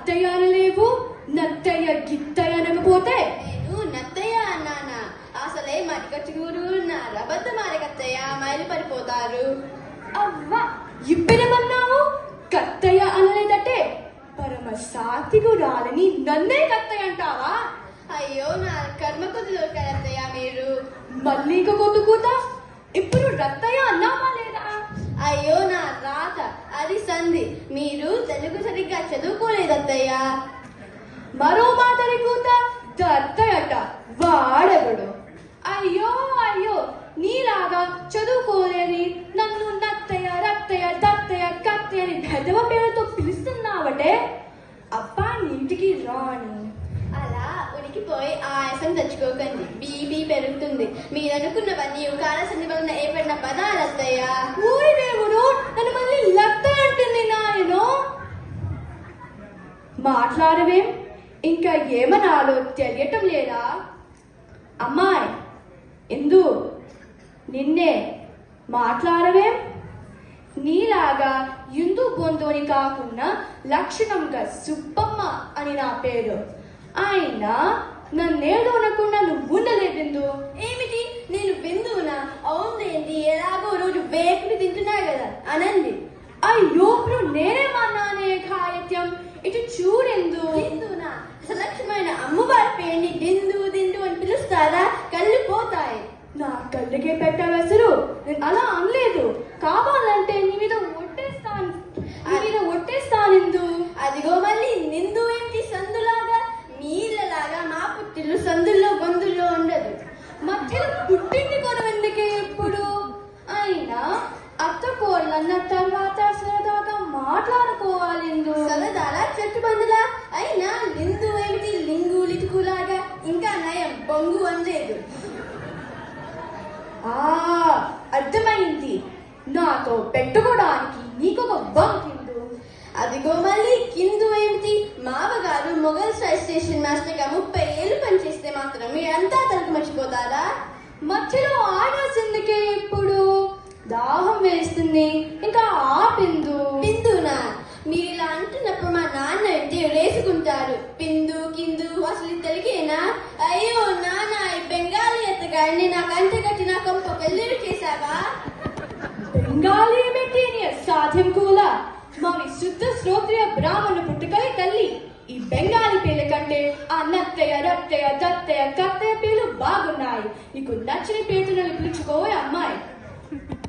అత్తయ్య అనలేవు, నత్తయ్య గిత్తయ్య అనకపోతే? నేను నత్తయ్య అన్నానా? అసలే మరికచ్చుగురు ఉన్నారు. అబద్ధం ఆడకత్తయ్య మైలు పడిపోతారు. అవ్వ, ఇప్పుడేమన్నావు? కత్తయ్య అనలేదటే. పరమ సాత్వికురాలని నన్నే కత్తయ్య అంటావా? అయ్యో, నా కర్మ కొద్ది దొరకారత్తయ్య మీరు. మళ్ళీ ఇంక కొద్దుకూతా? ఇప్పుడు రత్తయ్య అన్నావా లేదా? అయ్యో, నా రాత అది సంధి. మీరు తెలుగు సరిగ్గా చదువుకోలేదత్తయ్య. మరో మాటని కూత దత్తయ్యట వాడెవడు? అయ్యో అయ్యో, నీలాగా చదువుకోలేని నన్ను నత్తయ్య రత్తయ్య దత్తయ్య కత్తయ్య అని పెదవ పేరుతో పిలుస్తున్నావటే? అబ్బా, ఇంటికి రాని. అలా ఉనికిపోయి ఆయాసం తెచ్చుకోకండి, బీపీ పెరుగుతుంది. మీరు అనుకున్నవన్నీ కాల సంధి వలన ఏర్పడిన పదాలత్తయ్య. ఊరి దేవుడు నన్ను మళ్ళీ లత్తయ్య అంటుంది నాయనో. మాట్లాడవేం? ఇంకా ఏమనాలో తెలియటం లేదా? అమ్మాయి ఎందు నిన్నే మాట్లాడవేం? నీలాగా ఇందు బొందోని కాకుండా లక్షణంగా సుబ్బమ్మ అని నా పేరు. అయినా నన్నేదో అనకుండా నువ్వు ఉండలేదెందు? ఏమిటి, నేను బిందువునా? అవునండి, ఎలాగో రోజు వేపుని తింటున్నా కదా అనండి. అయ్యో, ఇప్పుడు నేనేమన్నానే ఖాయత్యం? ఇటు చూడెందు? బిందువునా? సులక్షణమైన అమ్మవారి పేరుని బిందు దిండు అని పిలుస్తారా? కళ్ళు పోతాయి. నా కళ్ళకే పెట్టవసరు. నేను అలా అనలేదు. కావాలంటే నీ మీద ఒట్టేస్తాను. అదిగో మళ్ళీ నిందు ఏంటి సందులాగా? మీళ్ళలాగా మా పుట్టిల్లు సందుల్లో గొంతుల్లో ఉండదు. మధ్యలో పుట్టింది కొనవెందుకే ఇప్పుడు? అయినా అత్త కోళ్ళన్న తర్వాత సరదాగా మాట్లాడుకోవాలిందు. సరదాలా చెట్టుబందులా? అయినా లిందు ఏమిటి లింగు లిటుకులాగా? ఇంకా నయం బొంగు అనలేదు. అర్థమైంది. నాతో పెట్టుకోవడానికి నీకొక బంకిందు. అదిగో మళ్ళీ కిందు ఏమిటి? మావగారు మొఘల్ స్టేషన్ మాస్టర్ గా 30 ఏళ్ళు పనిచేస్తే మాత్రం మీరంతా తనకు మర్చిపోతారా? మధ్యలో ఆగాల్సిందుకే ఇప్పుడు? దాహం వేస్తుంది, ఇంకా ఆపిందు. పిందునా? మీరు ఇలా అంటున్నప్పుడు మా నాన్న అంటే రేసుకుంటారు. పిందు కిందు అసలు తెలుగేనా? అయ్యో నాన్న, ఈ బెంగాలీ ఎత్తగాడిని నాకు అంటగట్టి నా కొంప పెళ్ళిళ్ళు చేశావా? బెంగాలీ ఏమిటి సాధ్యం కూడా? మావి శుద్ధ శ్రోత్రియ బ్రాహ్మణ పుట్టుకలే తల్లి. ఈ బెంగాలీ పేర్ల కంటే ఆ నత్తయ్య రత్తయ్య దత్తయ్య కత్తయ్య పేర్లు బాగున్నాయి. నీకు నచ్చిన పేరుతో పిలుచుకోవే అమ్మాయి.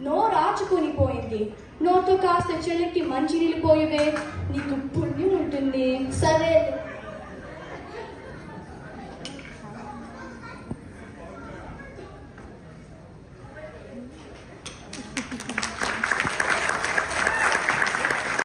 నోరాచుకొని పోయింది. నోతో కాస్త చెల్లెకి మంచి నీళ్ళు పోయివే, నీకు పుణ్యం ఉంటుంది. సరే.